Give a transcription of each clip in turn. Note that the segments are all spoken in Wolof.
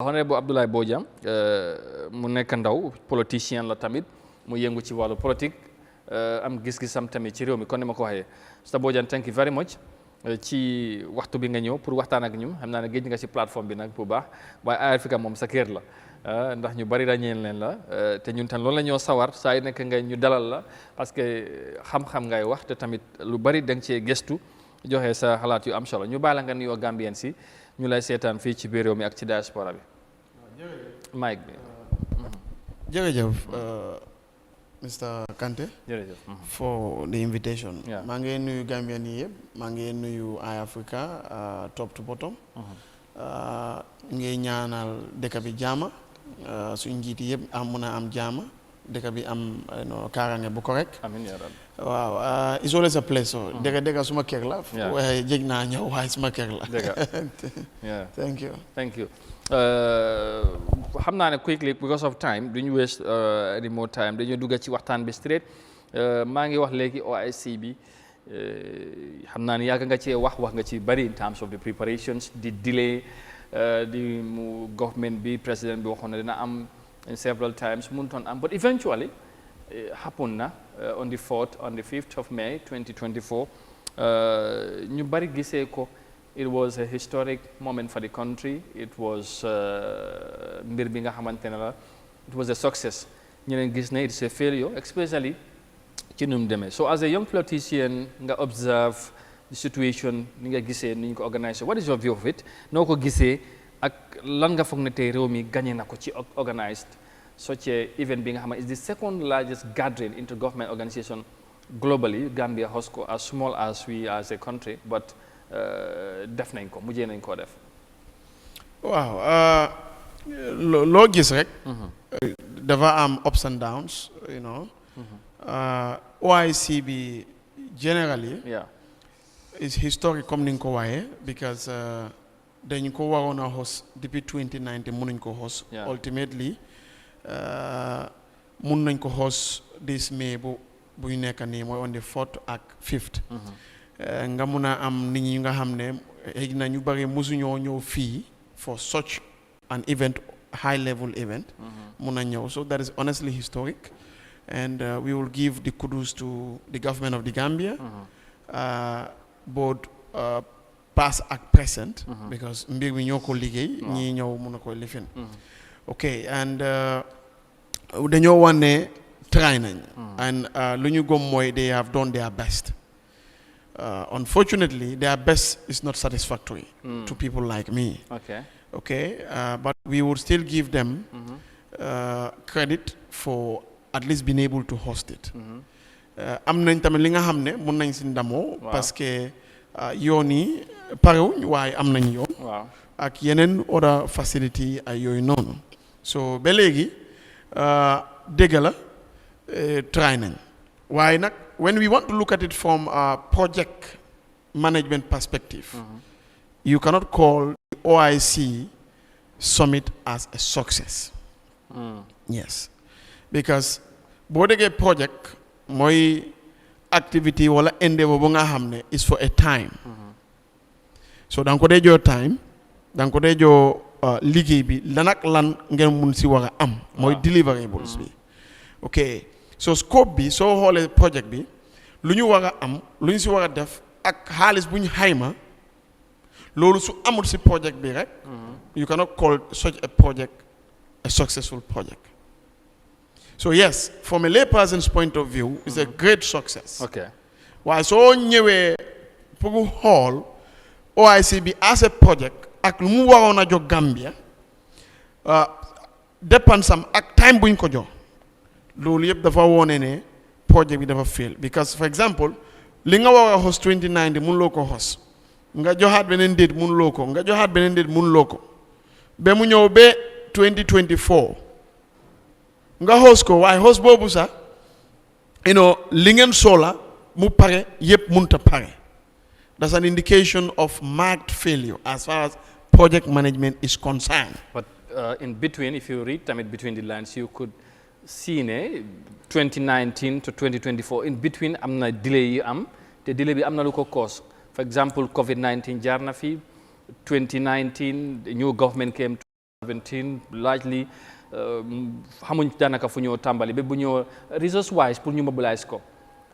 Honorable Abdoulie Bojang mu nekk ndaw politicien la tamit mu yëngu ci wàllu politique am gis-gisam tamit ci réew mi kon ni ma ko waxee Mr Bojang thank you very much ci waxtu bi nga ñëw pour waxtaan ak ñun xam naa ne géej nga ci plateforme bi nag bu baax waaye Eyeafrica moom sa kër la ndax ñu bari ràññeel leen la te ñun tam loolu la ñoo sawar saa yu nekk nga ñu dalal la parce que xam-xam ngay wax te tamit lu bari da nga cee gëstu joxe sa xalaat yu am solo ñu baala nga nuyoo Gambiann si ñu lay seetaan fii ci biir réew mi ak ci diaspora bi. Mike bi. jërëjëf Mr Kante. jërëjëf. for the invitation. Yeah. maa ngi nuyu Gambian yi yëpp maa ngi nuyu Eyeafrica top to bottom. ngi ñaanal dëkk bi jaama suñ njiit yëpp mun a am jaama dëkk bi am kaaraange bu correct. amiin yaa rabbi. waaw it's always a pleasure. dëgg suma kër la. waaye jég naa ñëw waaye suma kër la. dëgg thank you. Thank you. xam naa ne quickly because of time duñu waste any more time dañu dugg ci waxtaan bi straight maa ngi wax léegi OIC bi xam naa ne yàgg nga cee wax nga ci bari in terms of the preparations di delay di mu government bi président bi waxoon na dina am in several times mënutoon am but eventually happen na on the 5th of May 2024 ñu bari gisee ko. It was a historic moment for the country. It was mbir bi nga xamante ne la it was a success. ñeneen gis ne it's a failure, especially ci nu mu demee. So as a young politician nga observe the situation ni nga gisee ni ñu ko organise. What is your view of it? noo ko gisee ak lan nga foog ne tey réew mi gagné na ko ci organised such a event bi nga xam ne is the second largest gathering intergovernment organisation globally. Gambia host ko as small as we are as a country, but def nañ ko mujjee nañ koo def. waaw loo gis rek. dafa am ups and downs, you know. OIC bi generally. yeah. is historic comme ni nga ko waxee because dañ ko waroon a host depuis 2019 mënuñ ko host. ultimately mun nañ ko host this May bu ñu nekk nii mooy on the 4th ak 5th. nga mun a am nit ñi nga xam ne xëy na ñu bari mosuñoo ñëw fii for such an event, high level event. mun a ñëw so that is honestly historic and we will give the kudos to the government of the Gambia, both past ak present, because mbir mi ñoo ko liggéey ñii ñëw mun a koy lifin. ok and dañoo wan ne try nañ and lu ñu gëm mooy they have done their best. Unfortunately, their best is not satisfactory to people like me. Okay. But we would still give them credit for at least being able to host it. am nañ tamit li nga xam ne mun nañ si ndamoo. parce que yoon yi parewuñ waaye am nañ yoon. ak yeneen other facility ay yooyu noonu. so ba léegi dégg la try nañ waaye nag. When we want to look at it from a project management perspective, you cannot call the OIC summit as a success. Yes. Because bodege project, my activity wala endeavor bu nga xamne is for a time. So dan ko dejo time, dan ko dejo liggéey bi lan ak lan ngeen mun si wara am moy deliverables bi. Okay. So scope bi soo xoolee project bi lu ñu war a am lu ñu si war a def ak xaalis bu ñu xayma loolu su amul si project bi rek. you cannot call such a project a successful project. So yes, from a layperson's point of view, it's a great success. Okay. waaye soo ñëwee pour xool OIC bi as a project ak lu mu waroon a jox Gambia dépense am ak time bu ñu ko jox. loolu yëpp dafa wone ne project bi dafa fail because for example li nga war a host 2019 mënuloo ko host nga joxaat beneen date mënuloo ko nga joxaat beneen date mënuloo ko ba mu ñëw ba 2024 nga host ko waaye host boobu sax li ngeen soxla mu pare yëpp mënut a pare. That's an indication of marked failure as far as project management is concerned. But in between, if you read between the lines, you could see 2019 to 2024 in between am na delay yi am te delay bi am na lu ko cause. For example, COVID-19 jaar na fi 2019 the new government came 17 largely xamuñ daanaka fu ñoo tàmbali ba bu ñoo resource wise pour ñu mobilize ko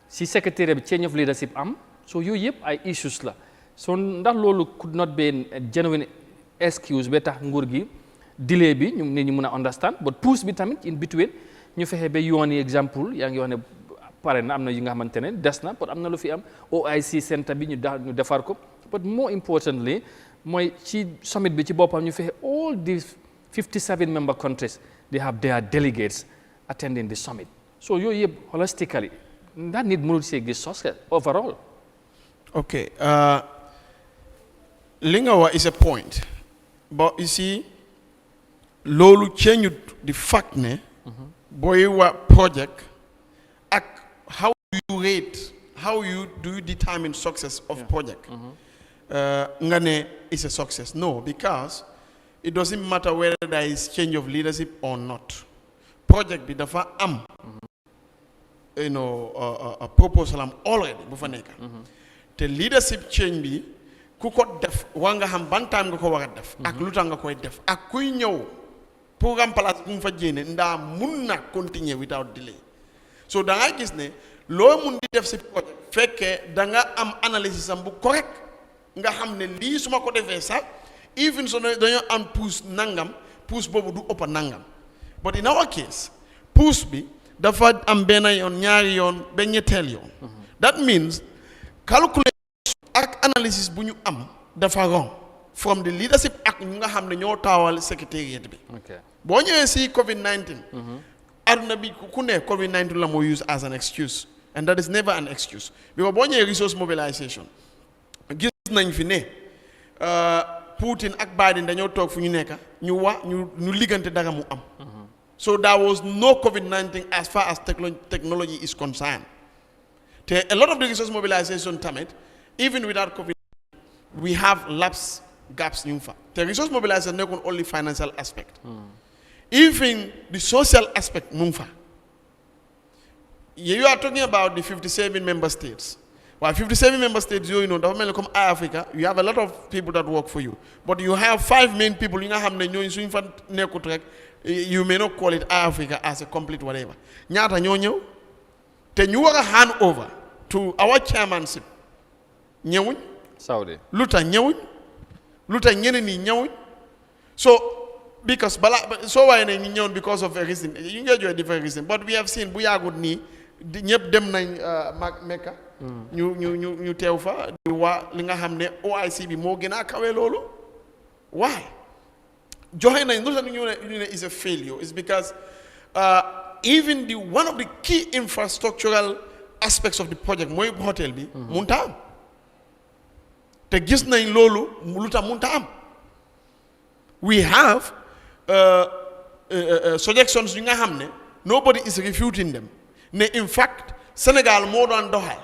si secretariat bi change of leadership am so yooyu yëpp ay issues la so ndax loolu could not be a genuine excuse ba tax nguur gi delay bi ñu nit ñi mën a understand but push bi tamit in between ñu fexe ba yoon yi exemple yaa ngi wax ne pare na am na yi nga xamante ne des na but am na lu fi am OIC centre bi ñu defar ko but more importantly mooy ci summit bi ci boppam ñu fexe all these 57 member countries they have their delegates attending the summit so yooyu yëpp holistically ndax nit mënul see gis success overall. Okay, li nga wax is a point but you see loolu change the fact ne booy wa project ak how do you rate how do you determine success of project nga ne is a success no because it doesn't matter whether there is change of leadership or not project bi dafa am you know a proposal am already bu fa nekk te leadership change bi ku ko def war nga xam ban time nga ko war a def ak lu tax nga koy def ak kuy ñëw pour remplacer ku mu fa jéene ndaa mun na continuer without delay so da ngay gis ne loo mun di def si project fekkee da nga am analysis am bu correct nga xam ne lii su ma ko defee sax even so dañoo am push nangam push boobu du ëpp nangam but in our case push bi dafa am benn yoon ñaari yoon ba ñetteel yoon that means calculation ak analysis bu ñu am dafa wrong from the leadership ak ñu nga xam ne ñoo taawal secretariat bi boo ñëwee si COVID-19 aduna bi ku ne COVID-19 la moo use as an excuse and that is never an excuse because boo ñëwee resource mobilization gis nañ fi ne Putin ak Biden dañoo toog fu ñu nekk ñu wax ñu liggante dara mu am so there was no COVID-19 as far as technology is concerned te a lot of the resource mobilization tamit even without COVID we have lapse gaps ñu fa te resource mobilization nekkul only financial aspect even the social aspect mu fa you are talking about the 57 member states. Well, 57 member states, you know, dafa mel ni comme Eyeafrica, you have a lot of people that work for you. But you have 5 main people, you have you may not call it Eyeafrica as a complete whatever. Nyata ñoo te ñu war a hand over to our chairmanship. Ñëwuñ. Saudi. Luta ñëwuñ. Luta ñeneen ñi ñëwuñ. So, because so why ne ñëwuñ because of a reason. You get a different reason. But we have seen bu yàggut nii ñëpp dem nañ Mecca. ñu teew fa di waa li nga xam ne OIC bi moo gën a kawe loolu why joxe nañ lu tax ñu ne is a failure is because even one of the key infrastructural aspects of the project mooy hotel bi munta am te gis nañ loolu lu tax munta am we have suggestions yu nga xam ne nobody is refuting them ne in fact Sénégal moo doon doxal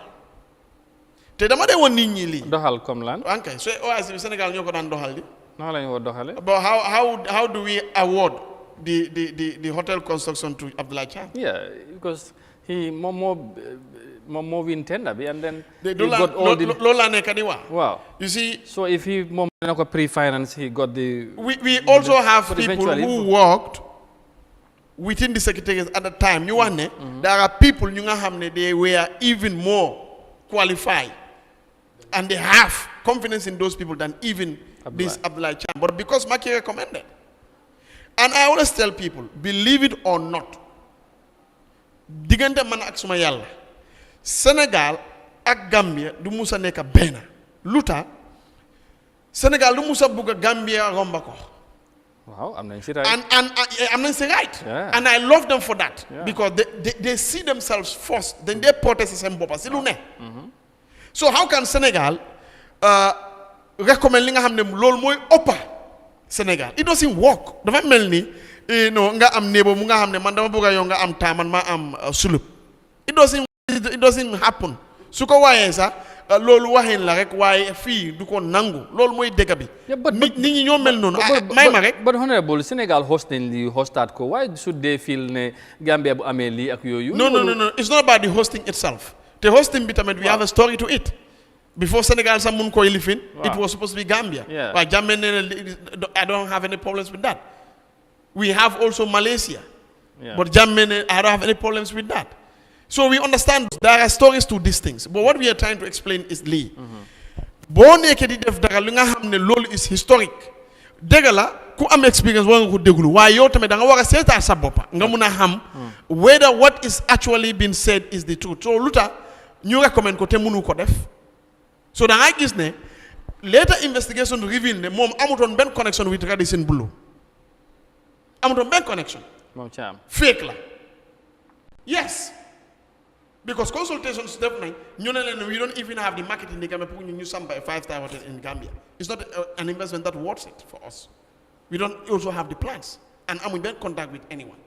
te dama dee woon nit ñi lii. doxal comme lan. ok so OIC bi Sénégal ñoo ko daan doxal di. naka la ñu war doxalee. but how do we award the hotel construction to Abdoulie Cham? Yeah, because moom moo win tender bi and then. he got all the loolu laa nekk di wax. Wow. You see. So if moom dana ko pre-finance he got the. we also have people who worked within the secretariat at the time. ñu wax ne. there are people ñu nga xam ne they were even more qualified. And they have confidence in those people than even this Abdoulie Cham. But because Macky recommended. And I always tell people, believe it or not, diggante man ak suma yàlla Sénégal ak Gambia du musa nekk benn luta Sénégal du musa bugg a Gambia romba ko. Wow, am nañ si right. And am nañ si right. Yeah. And I love them for that. Yeah. Because they see themselves first, then they protest seen boppa si lu ne. So how can Senegal recommend li nga xam ne loolu mooy ëppa Senegal? It doesn't work. Dafa mel ni nga am néebo mu nga xam ne man dama bëgg a yow nga am taa man maa am sulub. It doesn't happen. Su ko waayee sax loolu waxin la rek waaye fii du ko nangu loolu mooy dëgg bi. nit ñi ñoo mel noonu. may ma rek. But honorable Senegal host nañ li hostaat ko why should they feel ne Gambia bu amee lii ak yooyu. No. It's not about the hosting itself. The hosting bit, we have a story to it. Before Senegal, someone ko ilifin, it was supposed to be Gambia. Yeah. But Jammeh, I don't have any problems with that. We have also Malaysia. Yeah. But Jammeh, I don't have any problems with that. So we understand there are stories to these things. But what we are trying to explain is Lee. Born di def dara li nga xamne lolu is historic. Dega la ku am experience wa nga ko deglu waye yow tamit da nga wara sétat sa bop nga mëna xam whether what is actually being said is the truth. So luta ñu recommend ko te mënu ko def. So da nga gis ne later investigation reveal ne mom amuton ben connection with Radisson Blu. Amuton ben connection. Mom cham. Fake la. Yes. Because consultations definitely, we don't even have the marketing in the Gambia. We use some by 5-star hotel in Gambia. It's not an investment that worth it for us. We don't also have the plans, and I'm in contact with anyone.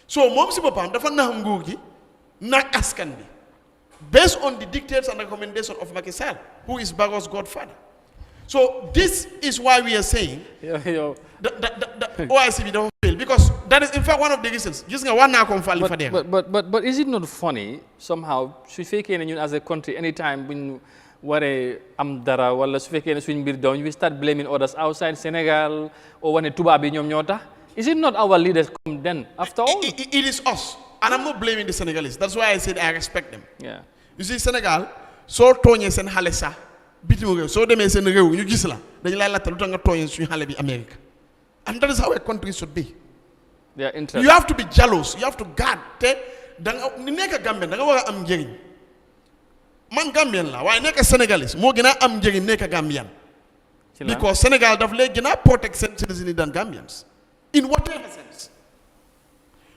So, mom si bopam dafa na nguur gi na askan bi based on the dictates and recommendation of Macky Sall, who is Barrow's godfather. So this is why we are saying the OICB don't fail, because that is in fact one of the reasons. But is it not funny somehow? Su fekkee ne ñun as a country, anytime when waree am dara wala su fekkee ne suñ mbir down, we start blaming others outside Senegal or wane tubaab bi ñoom ñoo tax. Is it not our leaders come then after all? It is us, and I'm not blaming the Senegalese. That's why I said I respect them. Yeah. You see, Senegal, so tooñee seen xale sax bitim réew soo demee seen réew ñu gis la dañu lay laajte lu tax nga tooñee suñu xale bi America. And that is how a country should be. They are interested. You have to be jealous. You have to guard. Te danga ni nekk Gambian danga war a am njëriñ. Man Gambian la waaye nekk Senegalese moo gën a am njëriñ nekk Gambian. Because Senegal daf lay gën a protect seen citizens than Gambians. In whatever sense.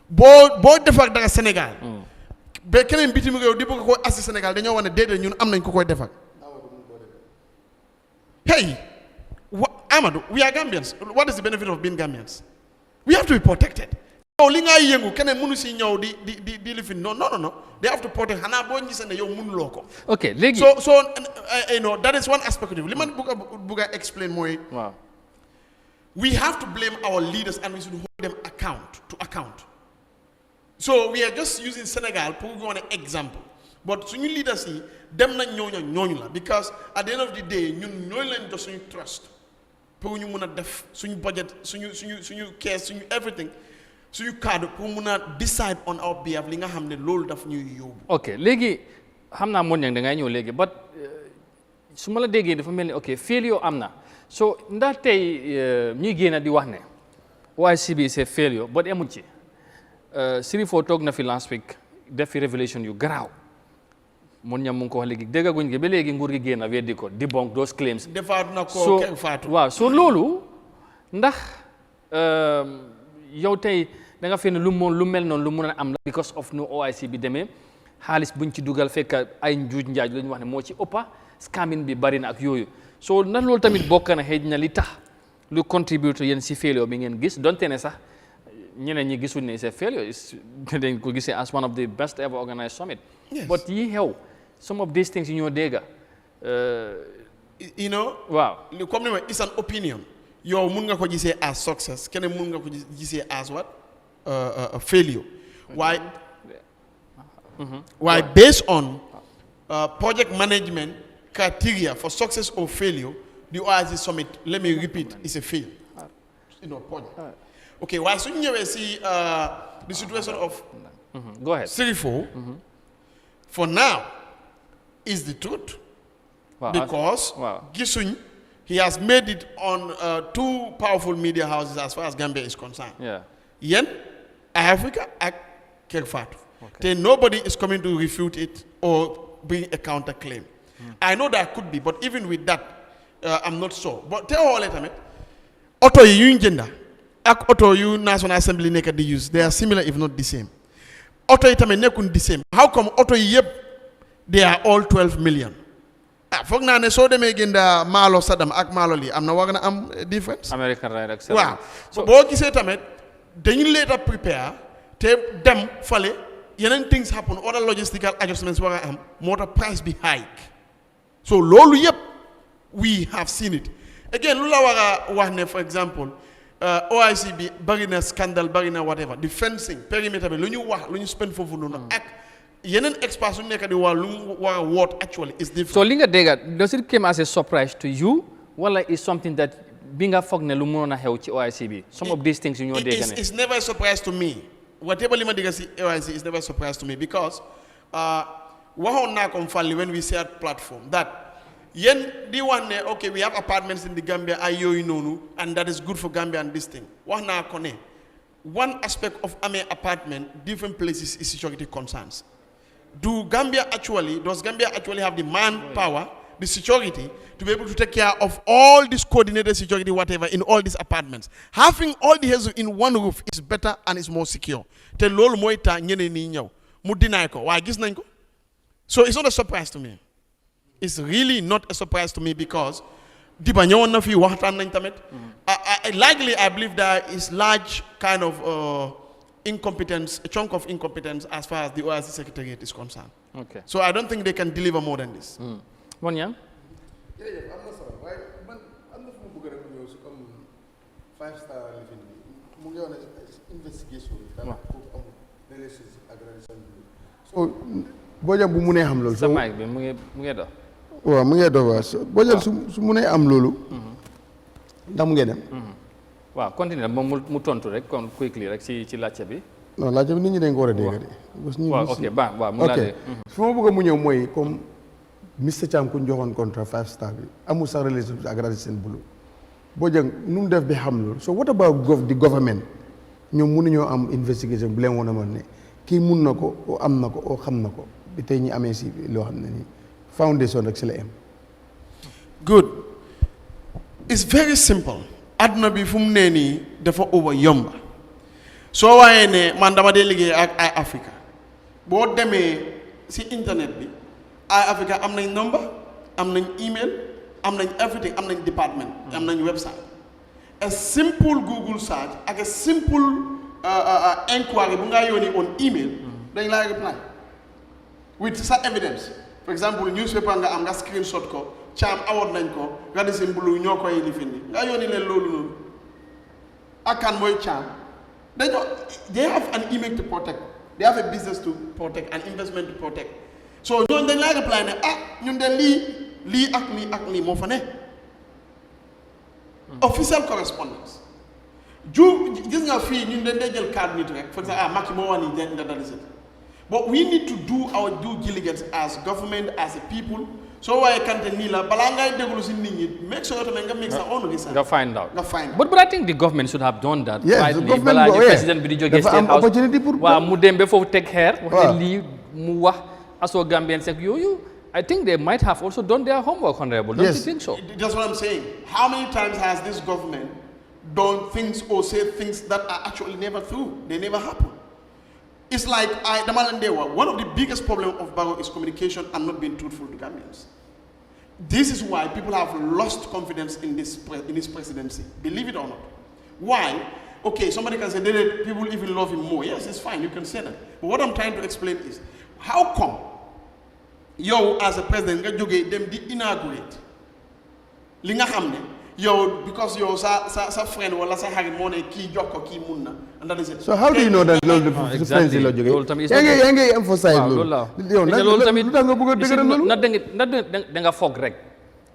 boo defar dara Sénégal. ba keneen bitim réew di bëgg ko assi Sénégal dañoo wane déedéet ñun am nañ ko koy defar. Hey, Amadou, we are Gambians. What is the benefit of being Gambians? We have to be protected. No, linga yengu kene munu si ñew di lifin. No. They have to protect. Hana bo ñi ne yow munu loko. Okay, legi. So you know, that is one aspect of it. Liman buga explain more. Wow. We have to blame our leaders and we should hold them to account. So we are just using Senegal to go on an example. But suñu leaders yi dem nañ ñooñu la, because at the end of the day ñun ñooy leen jox suñu trust pour ñu mëna def suñu budget suñu caisse suñu everything suñu cadre pour mëna decide on our behalf li nga xamné loolu daf ñuy yóbbu. Okay, léegi xamna mo ñang da ngay ñëw léegi but suma la déggé dafa melni okay failure amna. So ndax tay ñi gëna di wax né YCB c'est failure but emu ci Sirifo tok na fi last week def fi révélation yu graw. Mon ñam mu ko wax léegi déggaguñ gi ba léegi nguur gi génn weddi ko debunk those claims. defaat na ko kenn faatu. waaw so loolu ndax yow tey da nga fenn lu mel noonu lu mun a am la because of nu OIC bi demee xaalis buñ ci dugal fekk ay njuuj njaaj la ñu wax ne moo ci ëppa scamming bi bari na ak yooyu so ndax loolu tamit bokk na xëy na li tax lu contribute yéen si failure bi ngeen gis donte ne sax ñeneen ñi gisuñ ne c'est failure dañ ko gisee as one of the best ever organized summit. But yi xew some of these things in your dega, you know, wow, it's an opinion. Yo mun nga ko gisee as success, kene mun nga ko gisee as what? A failure. Why? Why based on project management criteria for success or failure, the OIC summit, let me repeat, is a fail. You know, project. Okay, why so you see the situation of go ahead. Sirifo for now is the truth. Wow. Because Gisuny, he has made it on two powerful media houses as far as Gambia is concerned. Yeah. Yen, Eyeafrica, and Kerfatu. Then nobody is coming to refute it or bring a counterclaim. I know that could be, but even with that, I'm not sure. But tell all it, auto you gender, ak auto you National Assembly naked use. They are similar if not the same. Auto itame nekun the same. How come auto yep? They are all 12 million. Fog na ne so demé genda malo Saddam ak malo li amna wagna am difference. American right ak Wow. So bo gisé tamet dañu later prepare te dem fale yenen things happen other logistical adjustments wara am motor price be hike. So lolu yep we have seen it. Again lula wara wax ne for example OICB bari na scandal bari na whatever the fencing perimeter bi luñu wax luñu spend fofu nonu ak yenen experts yu nekk di wax lu wara what actually is different. So linga dega does it came as a surprise to you wala is something that binga foog ne lu mënoon a xew ci OIC bi some of these things yu ñoo dégg ne it's never a surprise to me whatever li ma dégg si OIC is never a surprise to me because waxoon naa ko Fally when we shared platform that yen di wax ne okay we have apartments in the Gambia ay yooyu noonu and that is good for Gambia and this thing wax naa ko ne one aspect of amee apartment different places is security concerns. Does Gambia actually have the manpower, the security, to be able to take care of all this coordinated security, whatever, in all these apartments? Having all the heads in one roof is better and is more secure. Te lol moita nyene ni nyaw. Mu deny ko. Wa gis nañ ko. So it's not a surprise to me. It's really not a surprise to me because diba ñewon na fi waxtaan nañ tamit. Likely I believe there is large kind of incompetence, a chunk of incompetence as far as the OIC Secretariat is concerned. Okay. So I don't think they can deliver more than this. One young? Yeah, I'm not sorry. Why? I'm not going to come 5-star living. I'm going to investigation. Relations aggression. So, Bojang bu mune xam lolu. Sa mic bi mu ngi do. Waaw mu ngi do wa. Bojang su mune am lolu. Ndax mu ngi dem. Waaw continue moom mu tontu rek kon quickly rek ci laajte bi. Non laajte bi nit ñi dañ ko war a dégg de. Waaw ok waaw mu la dégg. Fu ma bëgg mu ñëw mooy comme Mr Cham ku joxoon contrat 5-star bi amul sax relation ak rajo seen bulu. Bojang nu mu def bi xam loolu. So what about the government? ñoom mënuñoo am investigation bu leen woon a mën ne kii mun na ko o am na ko o xam na ko bi tey ñi amee si loo xam ne nii foundation rek si la am. Good. It's very simple. Aduna bi fu mu nee nii dafa over yomba soo waaye ne man dama dee liggéey ak Eyeafrica boo demee si internet bi Eyeafrica am nañ number am nañ email am nañ everything am nañ department am nañ website. A simple Google search ak a simple inquiry bu nga yónni on email dañ laa reply with some evidence. For example newspaper nga am nga screenshot ko Cham award nañ ko Radisson Blu ñoo koy lifindi nga yónni leen loolu noonu akan mooy Cham they have an image to protect, they have a business to protect, an investment to protect. So ñooñu dañ laa reply ne ñun de lii ak lii moo fa ne. Official correspondence. Gis nga fii ñun dañ dee jël carte nit rek for example Macky moo wax ni nga dal si but we need to do our due diligence as government, as a people. So why can't nii la balaa ngay déglu si nit ñi make sure tamit nga make sa own research. Nga find out. But I think the government should have done that. Yes, the government balaa di président bi di jógee State House. Waaw mu dem ba foofu teg xeer. wax ne lii mu wax aso Gambian sek yooyu. I think they might have also done their homework, Honorable. Don't you think so? That's what I'm saying. How many times has this government done things or said things that are actually never true? They never happen. It's like one of the biggest problems of Barrow is communication and not being truthful to Gambians. This is why people have lost confidence in this presidency. Believe it or not. Why? Okay, somebody can say people even love him more. Yes, it's fine. You can say that. But what I'm trying to explain is, how come you as a president nga jógee dem di inaugurate li nga xam ne yow because yow sa friend wala sa xarit moo ne kii jox ko kii mun na and that is it. So how do you know that loolu the friends la jógee yaa ngi emphasize loolu yow loolu tamit lu tax nga bëgg a dëgëral loolu na da nga foog rek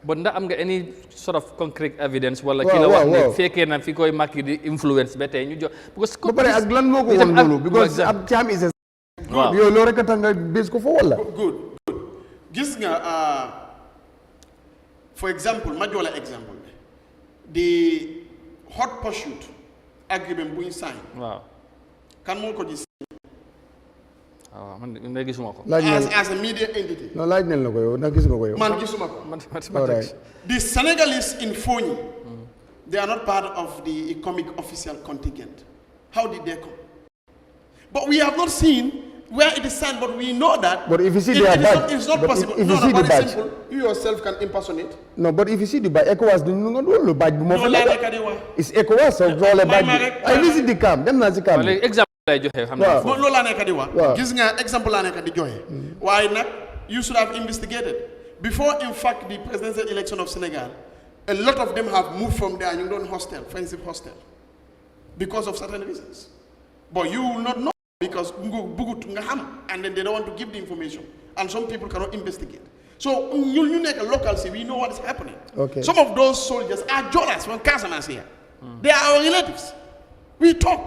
but ndax am nga any sort of concrete evidence wala ki la wax ne fekkee na fi koy Macky di influence ba tey ñu jox ba pare ak lan moo ko woon loolu because ab Cham is yow loolu rek a tax nga bés ko fa wala good gis nga for example ma jox la exemple the hot pursuit agreement bu ñu sign waaw kan moo ko gis man de gisuma ko as a media entity non laaj nañ la ko yow ndax gis nga ko yow man gisuma ko the Senegalese in Fonyi they are not part of the economic official contingent. How did they come? But we have not seen where it is signed, but we know that. But if you see their badge, it's not possible. If you see the badge, simple. You yourself can impersonate. No, but if you see the badge, ECOWAS do badge. It's ECOWAS, so all badge. I visit the camp. Them not the camp. Example I joxe xam naa mo loolu laa nekk di wax gis nga exemple laa nekk di joxe waaye nag you should have investigated before in fact the presidential election of Senegal. A lot of them have moved from there and you don't hostel, friendship hostel, because of certain reasons. But you will not know because and then they don't want to give the information. And some people cannot investigate. So you make a local see, we know what is happening. Okay. Some of those soldiers are Jolas from Casamance here. They are our relatives. We talk.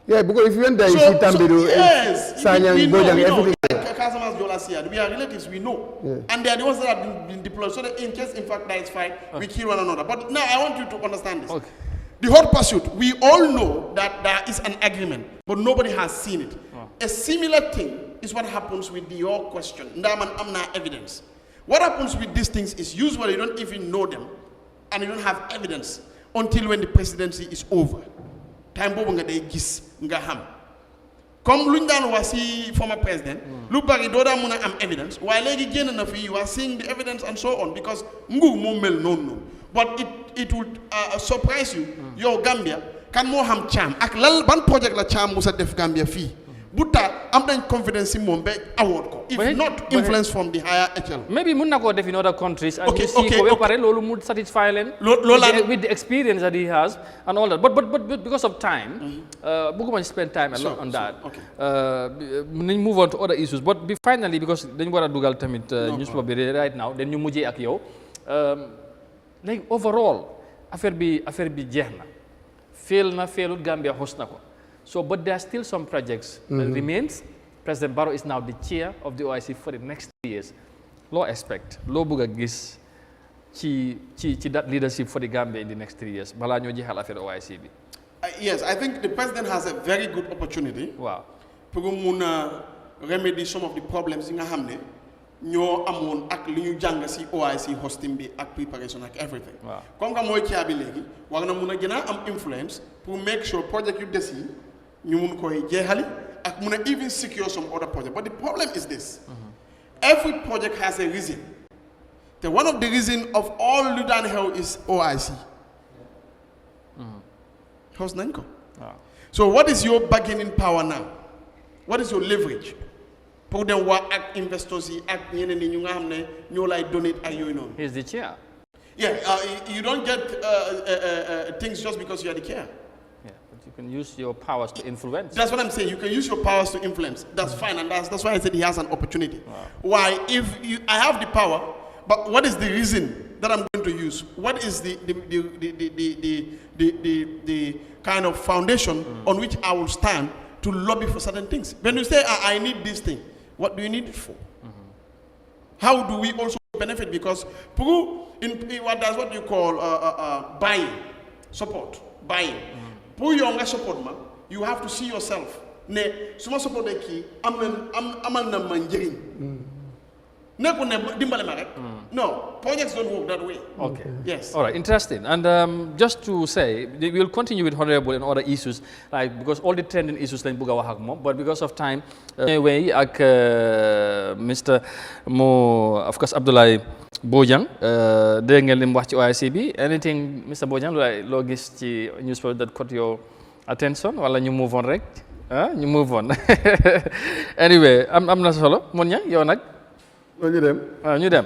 Yeah, because if you went there, you see Tambido, yes, Sanyang, we Bojang, know. everything. Like Casamance Jolas here, we are relatives, we know. Yeah. And they are the ones that have been deployed. So that in case, in fact, there is fight, we kill one another. But now I want you to understand this. Okay. The hot pursuit, we all know that there is an agreement, but nobody has seen it. A similar thing is what happens with your question. Amna evidence. What happens with these things is usually you don't even know them and you don't have evidence until when the presidency is over. Time bobu nga day gis nga xam. Comme luñ daan wax ci former president, lu bari do da mëna am evidence, waaye legi génn na fi you are seeing the evidence and so on because nguur mo mel non. But it would surprise you. Yo Gambia kan mo xam cham ak lan ban project la cham musa def Gambia fi. Buta am nañ confidence in mom be award ko. If not influence from the higher echelon. Maybe mun na ko def in other countries and Okay, you see ko pare lolu mu satisfy len with the experience that he has and all that. But because of time, buguma spend time a lot on that. Okay. Nañ move on to other issues. But finally because dañ wara dugal tamit newspaper bi right now then ñu mujjé ak yow. Like overall affaire bi jeex na. Failut Gambia host na ko. So, but there are still some projects that remains. President Barrow is now the chair of the OIC for the next 3 years. Law expect, law buga gis ci that leadership for the Gambia in the next 3 years. Bala ñoo jeexal affaire OIC bi. Yes, I think the president has a very good opportunity. Wow. Pour muna remedy some of the problems nga xamne ñoo amone ak li ñu jang ci OIC hosting bi ak preparation ak everything. Wow. Comme nga moy ciabi legi war na muna gëna am influence pour make sure project yu dess yi ñu mun koy jeexali ak mun a even secure some other project. But the problem is this. Every project has a reason. One of the reasons of all Ludan Hell is OIC. How's Nanko? So what is your bargaining power now? What is your leverage? Pour them what act investors act donate and you know. He's the chair. Yeah, you don't get things just because you are the chair. Yeah, but you can use your powers to influence. That's what I'm saying. You can use your powers to influence. That's fine, and that's why I said he has an opportunity. Why? If I have the power, but what is the reason that I'm going to use? What is the kind of foundation on which I will stand to lobby for certain things? When you say I need this thing, what do you need it for? How do we also benefit? Because what you call buying, support, buying. Pour your support, you have to see yourself. Ne, suma support de ki amal na manjering. No, projects don't work that way. Okay. Yes. All right, interesting. And just to say, we will continue with Honorable and other issues, like because all the trending issues like Buga Wahak mo, but because of time, anyway, Mr. Mo, of course, Abdoulie Bojang, dégg ngeen li mu wax ci OIC bi. Anything, Mr. Bojang, loo gis ci newspaper that caught your attention, wala ñu move on rek? ñu move on. Anyway, am na solo. Mon ñang yow nag. ñu dem. ñu dem.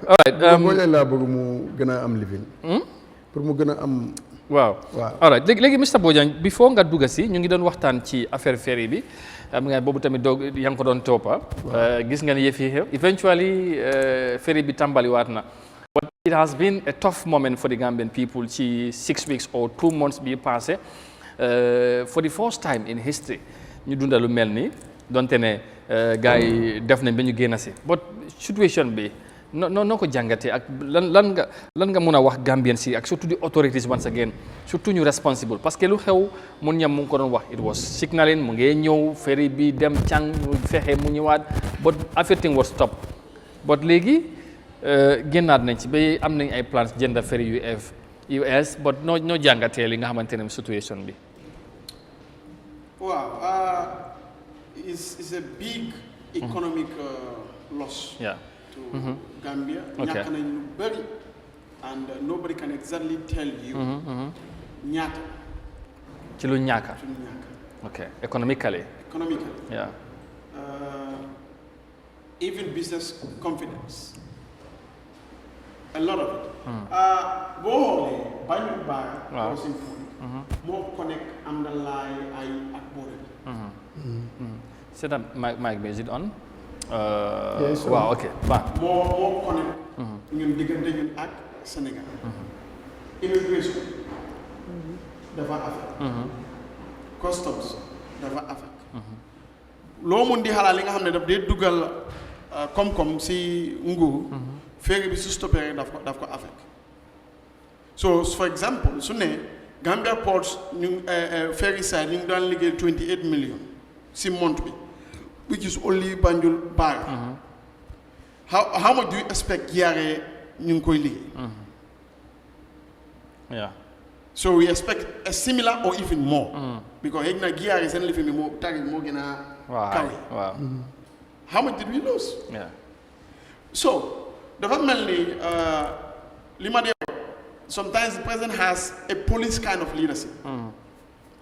All right. Bojang laa bëgg mu gën a am living. Pour mu gën a am. Waaw. All right. léegi Mr. Bojang before nga dugg si ñu ngi doon waxtaan ci affaire Ferry bi. am nga boobu tamit doog yaa ngi ko doon toppa. gis nga ne yëf yi xew. Eventually Ferry bi tàmbaliwaat na. But it has been a tough moment for the Gambian people ci 6 weeks or 2 months bi passé. For the first time in history ñu dunda lu mel ni donte ne gars yi def nañ ba ñu génn si but situation bi noo ko jàngatee ak lan nga mun a wax Gambien si ak surtout di authorities once again surtout ñu responsible parce que lu xew mun ñam mu ngi ko doon wax it was signaling mu ngee ñëw ferry bi dem càng mu fexe mu ñëwaat but everything was stop but léegi génnaat nañ ci ba am nañ ay plans jënd ferry US but noo jàngatee li nga xamante ne situation bi. Wow, it's a big economic loss to Gambia. Okay. And nobody can exactly tell you ñaata. Ci lu ñàkk. Okay, economically. Yeah. Even business confidence. A lot of it. More connect underline ak border. Set up mic is it on? Yes. Wow, okay. More connect ñun diggante ñun ak Sénégal. Immigration dafa affect. Customs dafa affect. loo mun di xalaat li nga xam ne daf dee dugal koom-koom si nguur. ferry bi su stoppé rek daf ko affect. So for example su ne Gambia ports ñu ferry side ñu ngi daan liggéey 28 million si month bi which is only Banjul Barra. How much do you expect Yare ñu ngi koy liggéey? Yeah. So we expect a similar or even more. Because heg na Yare seen lifin bi moo target moo gën a kawe. Wow. How much did we lose? Yeah. So dafa mel ni li ma dee sometimes the president has a police kind of leadership.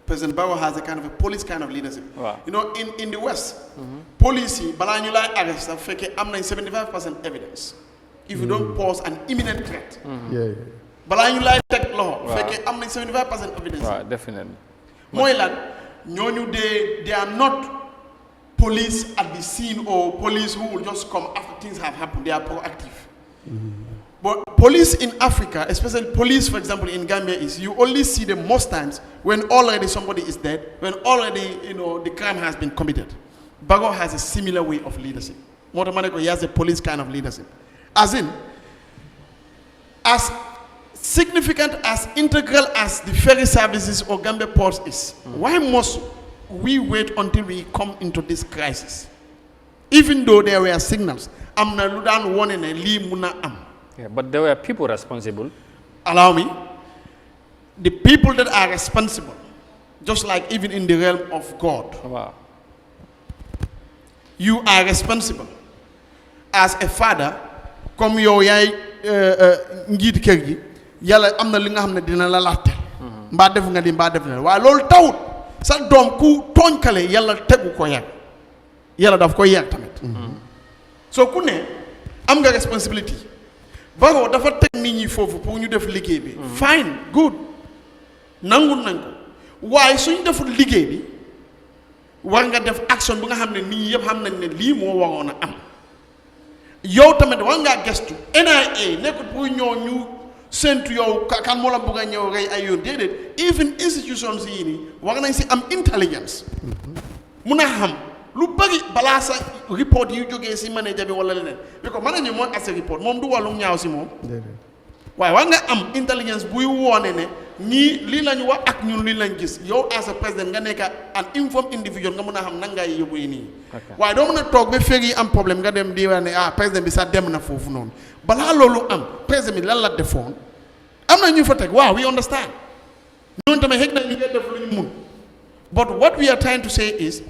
President Barrow has a kind of a police kind of leadership. Wow. You know, in the West, police, balaa ñu lay arrest dafa fekkee am nañ 75% evidence. If you don't pose an imminent threat. balaa ñu lay teg loxo. fekkee am nañ 75% evidence. Wow, definitely. mooy lan ñooñu they are not police at the scene or police who will just come after things have happened. They are proactive. But police in Africa, especially police, for example, in Gambia, is you only see them most times when already somebody is dead, when already the crime has been committed. Bago has a similar way of leadership. Motamaneko, he has a police kind of leadership. As in, as significant, as integral as the ferry services or Gambia ports is, why must we wait until we come into this crisis? Even though there were signals, amna ludan warning and li muna am. Yeah, but there were people responsible. Allow me. The people that are responsible, just like even in the realm of God. Wow. You are responsible. As a father, comme yow yaay njiit kër gi yàlla am na li nga xam ne dina la laajte. mbaa def nga di mbaa def na waaye loolu tawut sa doom ku tooñkale yàlla tegu ko yar yàlla daf koy yar tamit. so ku ne am nga responsibility. Barrow dafa teg nit ñi foofu pour ñu def liggéey bi. fine good nangul nañ ko waaye suñ deful liggéey bi war nga def action bi nga xam ne nit ñi yëpp xam nañ ne lii moo waroon a am. yow tamit war ngaa gestu NIA nekkul pour ñoo ñu séntu yow kan moo la bëgg a ñëw rey ay yoon déedéet even institutions yii nii war nañ si am intelligence. mun a xam lu bëri balaa sa report yu jógee si manager bi wala leneen bi ko manager mooy as report moom du wàllum ñaaw si moom. waaye war nga am intelligence buy woone ne ñii lii lañu wax ak ñun lii lañ gis yow as a président nga nekk an informed individual nga mën a xam nan ngay yóbbu yi nii. waaye doo mën a toog ba Ferry am problème nga dem di wax ne président bi sax dem na foofu noonu balaa loolu am président bi lan la defoon am na ñu fa teg waaw we understand ñooñu tamit xëy na ñu ngi def lu ñu mun but what we are trying to say is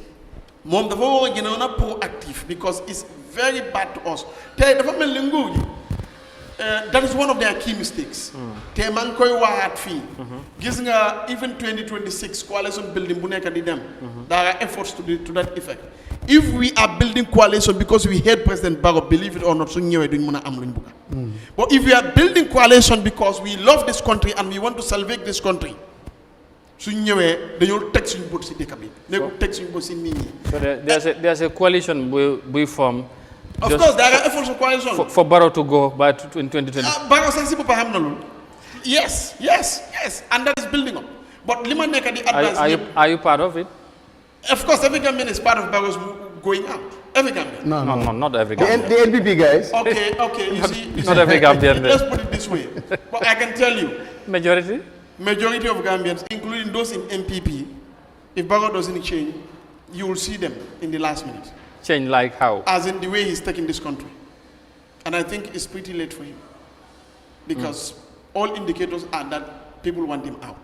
moom dafa war a gën a proactive because it's very bad to us tey dafa mel ni nguur gi. That is one of their key mistakes. te maa ngi koy waxaat fii. gis nga even 2026 coalition building bu nekk di dem. there are efforts to that effect. If we are building coalition because we hate President Barrow, believe it or not, suñ ñëwee duñ mën a am luñ bëgg. But if we are building coalition because we love this country and we want to salvage this country, suñ ñëwee dañoo teg suñ bët si dëkk bi. nekkul teg suñ bët si nit ñi. So there's a coalition we form. Of course, there are efforts of coalition. For Barrow to go by in 2020. Barrow says people have no. Yes, and that is building up. But lima neka di advance. Are you part of it? Of course, every Gambian is part of Barrow's going out. Every Gambian. No, not every Gambian. The NPP guys. Okay. You see, not every Gambian. Let's put it this way. But I can tell you, Majority of Gambians, including those in MPP, if Barrow doesn't change, you will see them in the last minute. Change like how? As in the way he's taking this country. And I think it's pretty late for him. Because all indicators are that people want him out.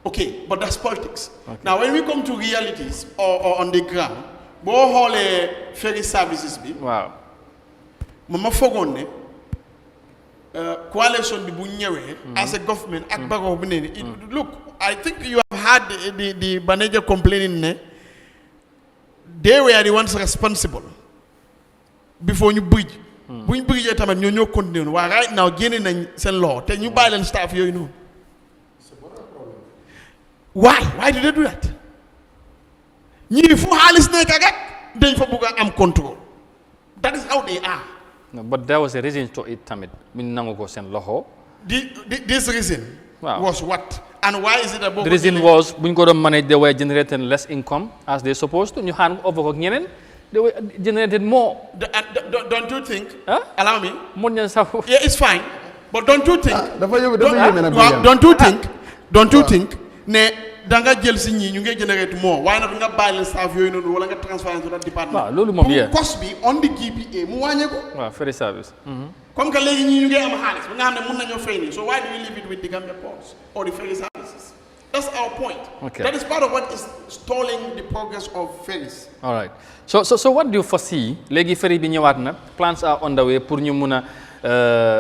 Okay, but that's politics. Okay. Now, when we come to realities or on the ground, all ferry services be. Wow. Mama Fogone, coalition bi bu ñëwé as a government ak Barrow bi né look, I think you have had the manager complaining ne they were the ones responsible before ñu bridge. Buñ bridge tamit ñoo continuer wa right now génné nañ sen law té ñu bay leen staff yoy non. Why did they do that? ñi fu xaliss nekk rek dañ fa bëgg am control. That is how they are. No, but there was a reason to it, tamit. Min nangu ko sen loho. This reason was what? And why is it about the reason was buñ ko doon manage they were generating less income as they supposed to. Ñu hand over ko ñeneen they were generated more. Don't you think? Allow me. Yeah, it's fine. But don't you think? Don't you think? Ne danga jël si ñi ñu ngi generate more. Why not nga bàyyi staff yooyu noonu wala nga transfer into that department? Loolu moom cost bi on the GPA mu wàññee ko. Waaw, ferry service. Comme que léegi ñi ñu ngi am xaalis ba nga xam ne mun nañoo fay nii. So why do we leave it with the Gambia ports or the ferry services? That's our point. Okay. That is part of what is stalling the progress of ferries. All right. So what do you foresee? Léegi ferry bi ñëwaat na. Plans are on the way pour ñu mun a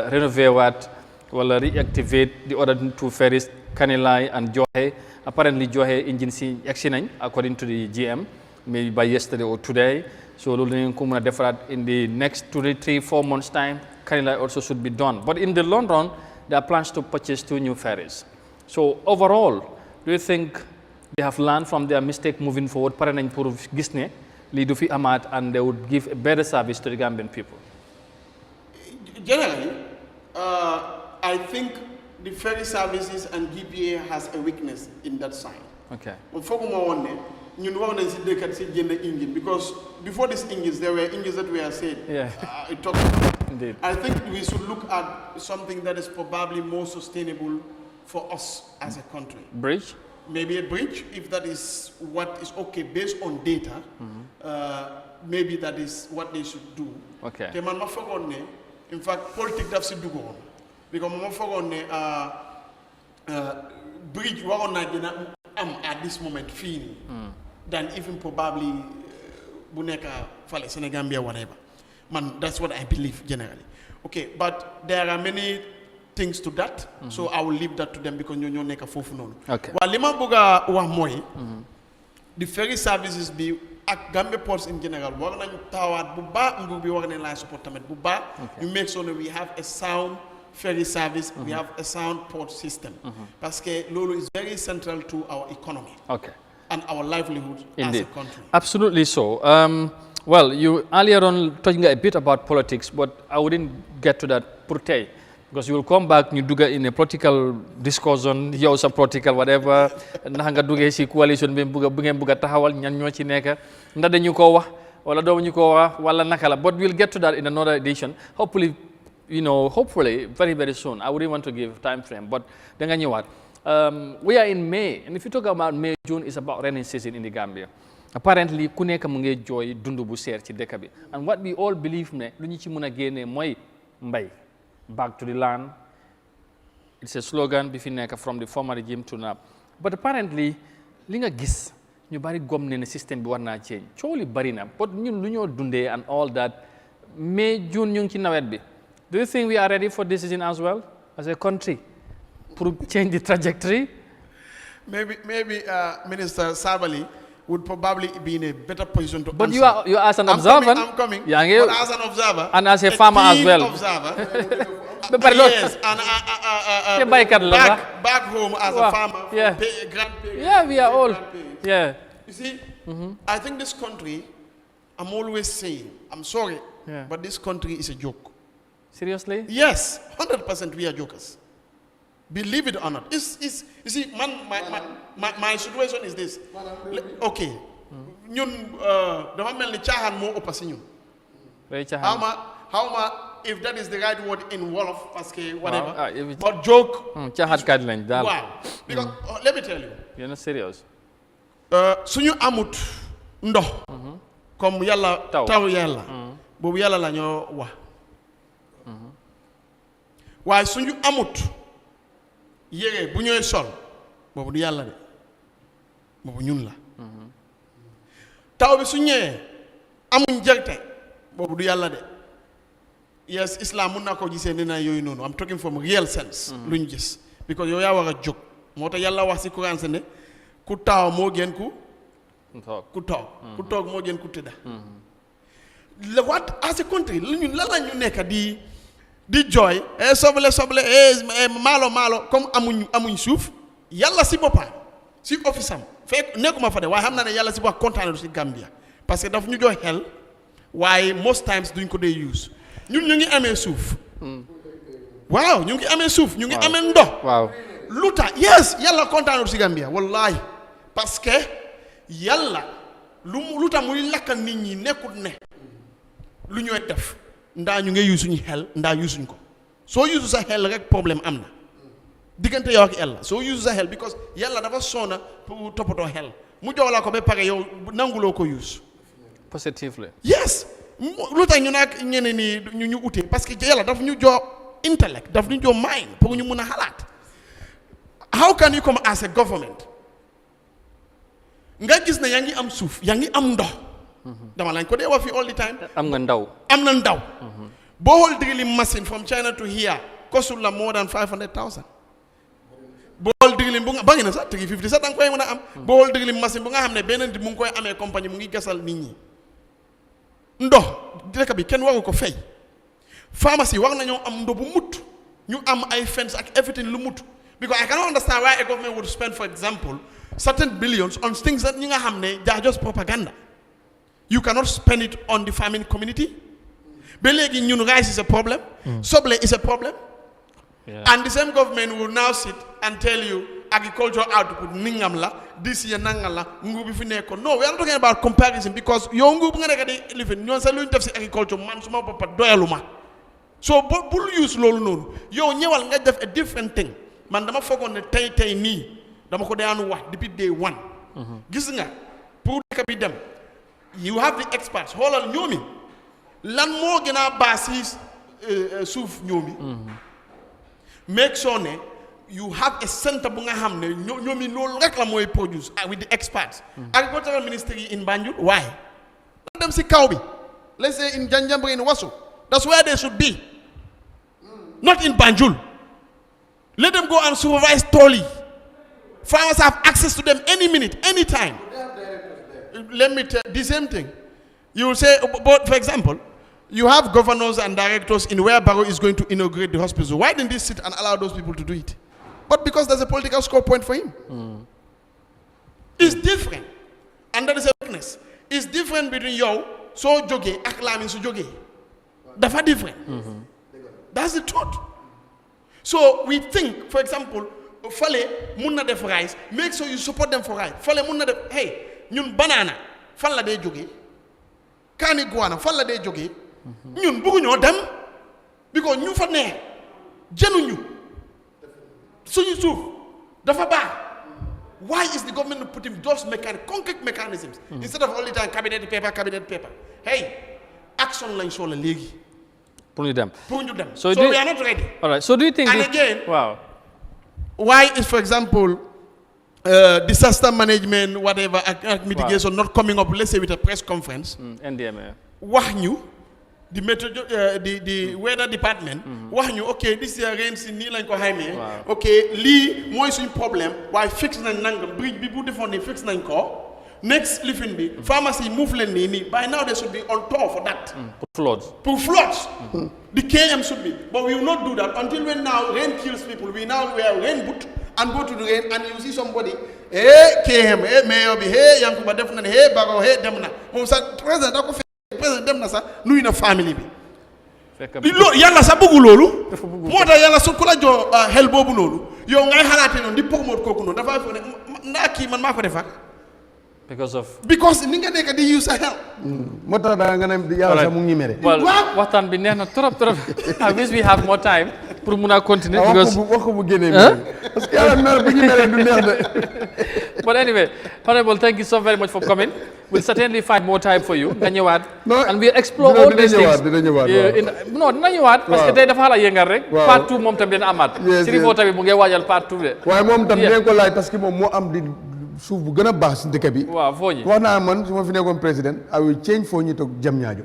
renovate waat wala reactivate the other two ferries, Kanilai and Johe. Apparently Johe engine si yegsi nañ according to the GM, maybe by yesterday or today. So loolu nañ ko mun a defaraat in the next 2 to 3, 4 months time. Kanilai also should be done. But in the long run, there are plans to purchase 2 new ferries. So overall, do you think they have learned from their mistake moving forward? Pare nañ pour gis ne lii du fi amaat and they would give a better service to the Gambian people. Generally, I think the ferry services and GPA has a weakness in that side. Okay. Because before these engines, there were engines that were said. Yeah. Indeed. I think we should look at something that is probably more sustainable for us as a country. Bridge? Maybe a bridge, if that is what is okay based on data. Maybe that is what they should do. Okay. In fact, politics does do go on. Because bridge at this moment fee than even probably Buneka, Fale, Senegambia, whatever. Man, that's what I believe generally. Okay, but there are many things to that, so I will leave that to them because you neka fofu non. Okay. While Lima Buga wa moy, the ferry services be at Gambia ports in general. We're going to tawad buba ngubi we're going to support buba. You make sure that we have a sound ferry service, we have a sound port system. Because Lolo is very central to our economy. Okay. And our livelihood as a country. Absolutely so. Well, you earlier on talking a bit about politics, but I wouldn't get to that per se. Because you will come back, you do get in a political discussion, you also political whatever, nanga duge si coalition be buga tahawal ñan ñoo ci nekk ndax dañu ko wax wala do ñu ko wax wala nakala, but we'll get to that in another edition. Hopefully, hopefully very very soon. I wouldn't want to give time frame, but danga ñëwaat. We are in May, and if you talk about May, June is about rainy season in the Gambia. Apparently, ku nekk mu ngi jooy dundu bu seer ci dëkk bi. And what we all believe ne lu ñu ci mën a génne mooy mbay. Back to the land. It's a slogan from the former regime to now. But apparently, li nga gis ñu bari gom ne system bi war naa change. Cooli bari na, but ñun lu ñoo dundee and all that. May, June ñu ngi ci nawet bi. Do you think we are ready for this season as well as a country? To change the trajectory? Maybe Minister Sabali would probably be in a better position to but answer. You are as an observer. I'm coming. Yeah, but as an observer. And as a farmer as well. Observer. Yes. And back home as a farmer. Yeah. Grandparents. Yeah, we are all. Yeah. You see, I think this country, I'm always saying, I'm sorry, but this country is a joke. Seriously? Yes, 100% we are jokers. Believe it or not. You see, my situation is this. Okay. Ñun dafa mel ni caaxaan moo ëpp si ñun. How ma if that is the right word in Wolof parce que whatever. But joke. Caaxaan kat lañ daal. Wow. Because let me tell you. You're not serious. Suñu amut ndox. Comme yàlla taw yàlla. Boobu yàlla la ñoo wax. Waaye suñu amut yére bu ñooy sol boobu du yàlla de boobu ñun la taw bi su ñëwee amuñ jerte boobu du yàlla de yes islam mun naa ko gisee nee naa yooyu noonu I'm talking from real sense lu ñu gis because yow yaa war a jóg moo tax yàlla wax si Quran ne ku taaw moo gën ku toog moo gën ku tëdda what as a country lan la ñu nekk di joy soble malo comme amuñ suuf yàlla si boppam si office am fekk nekkuma fa de waaye xam naa ne yàlla si boppam kontaan na si Gambia parce que daf ñu jox xel waaye most times duñ ko dee use ñun ñu ngi amee suuf waaw ñu ngi amee suuf ñu ngi amee ndox waaw lu tax yes yàlla kontaanul si Gambia wallahi parce que yàlla lu tax muy lakka nit ñi nekkut ne lu ñooy def ndaa ñu ngi yu suñu xel ndaa yu suñ ko soo yusu sa xel rek problème am na diggante yow ak yàlla soo yusu sa xel because yàlla dafa soona pour toppatoo xel mu jox la ko ba pare yow nanguloo ko use positively yes lu tax ñu nag ñeneen ni ñu utee parce que yàlla daf ñu jox intellect daf ñu jox mind pour ñu mun a xalaat how can you come as a government nga gis ne yaa ngi am suuf yaa ngi am ndox dama lañ ko dee wax fii all the time am nga ndaw am na ndaw boo xool drilling machine from China to here costul la more than 500,000 boo xool drilling bu nga ba ngi na sax 350 sax da nga koy mën a am boo xool drilling machine bu nga xam ne beneen di mu ngi koy amee compagnie mu ngi gasal nit ñi ndox dëkk bi kenn waru ko fay pharmacie war nañoo am ndox bu mut ñu am ay fence ak everything lu mut because I cannot understand why a government would spend for example certain billions on things that ñi nga xam ne they are just propaganda you cannot spend it on the farming community ba léegi ñun rice is a problem soble is a problem and the same government will now sit and tell you agricultural output ningam la this year nangam la nguur bi fi nekkoon no we are not talking about comparison because yow nguur bu nga nekk di lifin ñoon sax lu ñu def si agriculture man suma boppa doyaluma so bul use loolu noonu yow ñëwal nga def a different thing man dama foogoon ne tey nii dama ko daanu wax depuis day one gis nga pour dëkk bi dem you have the experts xoolal ñoomi lan moo gën a baax si suuf ñoomi make sure ne you have a center bu nga xam ne ñoomi loolu rek la mooy produce with the experts agricultural ministry in Banjul why lan dem si kaw bi let's say in Janjanbureh in Waso that's where they should be not in Banjul let them go and supervise totally farmers have access to them any minute any time let me tell the same thing you will say but for example you have governors and directors in where Barrow is going to inaugurate the hospital. Why didn't they sit and allow those people to do it? But because there's a political score point for him. It's different. And that is a weakness. It's different between you, so joge, aklamin so joge. That's different. That's the truth. So we think, for example, Fale munna def rice, make sure you support them for rice. Fale munna def, hey, ñun banana, fan la day joge. Kani guana, fan la day joge. ñun bëgguñoo dem because ñu fa ne jënuñu suñu suuf dafa baax why is the government putting those concrete mechanisms instead of all the time cabinet paper hey action lañ soxla léegi pour ñu dem so we are not ready all right so do you think and again wow why is for example disaster management whatever mitigation not coming up let's say with a press conference NDMA wax ñu the the weather department wax ñu okay this year rain si nii lañ ko xaymee okay lii mooy suñ problème waaye fix nañ nangam bridge bi bu defoon ni fix nañ ko next lifin bi pharmacy move leen nii by now they should be on tour for that pour floods the KM should be but we will not do that until when now rain kills people we now wear rain boot and go to the rain and you see somebody KM mayor bi Yankuba def na ne Barrow dem na moom sax président da ko président dem na sax nuyu na famille bi loolu yàlla sax bëggu loolu moo tax yàlla su ku la joo xel boobu noonu yow ngay xalaatee noonu di promote kooku noonu dafa foog ne ndaa kii man maa ko defar because ni nga nekk di use sa xel moo tax da nga ne yàlla sax mu ngi mere waxtaan bi neex na trop I wish we have more time pour mun a continuer wax ko bu génnee parce que yàlla mer bu ñu meree du neex de but anyway Honorable thank you so very much for coming we'll certainly find more time for you nga ñëwaat and we'll explore all these things dina ñëwaat parce que tey dafa xala yëngal rek part 2 moom tam dina amaat Sirifo tamit mu ngi waajal part 2 de waaye moom tam dinañ ko laaj parce que moom moo am di suuf bu gën a baax si dëkk bi waaw foo ñi wax naa man su ma fi nekkoon président I will change foo ñi toog jam ñaajo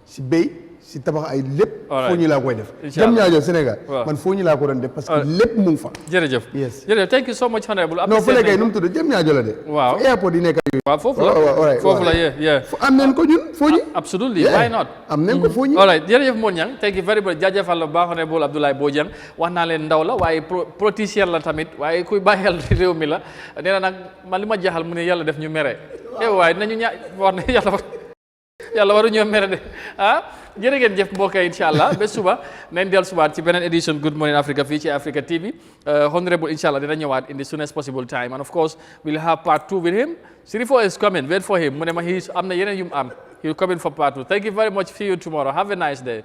si béy si tabax ay lépp foo ñi laa koy def jam ñaajo Sénégal man foo ñi laa ko doon def parce que lépp mu ngi fa jërëjëf thank you so much Honorable non fu lekkay nu mu tudd jam ñaajo la de waaw airport yi nekk waaw foofu la am nañ ko ñun foo ñi absolutely why not am nañ ko foo ñi all right jërëjëf Mon Ñang thank you very much jaajëfal la baax Honorable Abdoulie Bojang wax naa leen ndaw la waaye politicien la tamit waaye kuy bàyyi xel réew mi la nee na nag man li ma jaaxal mu ne yàlla def ñu mere waaye nañu wax ne yàlla yàlla waru ñoo mere de ah jërë ngeen jëf mbokk yi incha allah ba suba nañ dellu subaat ci beneen édition Good Morning Africa fii ci Africa TV honorable incha allah dina ñëwaat in the soonest possible time and of course we'll have part 2 with him Sirifo is coming wait for him mu ne ma am na yeneen yu mu am he'll come in for part 2 thank you very much see you tomorrow have a nice day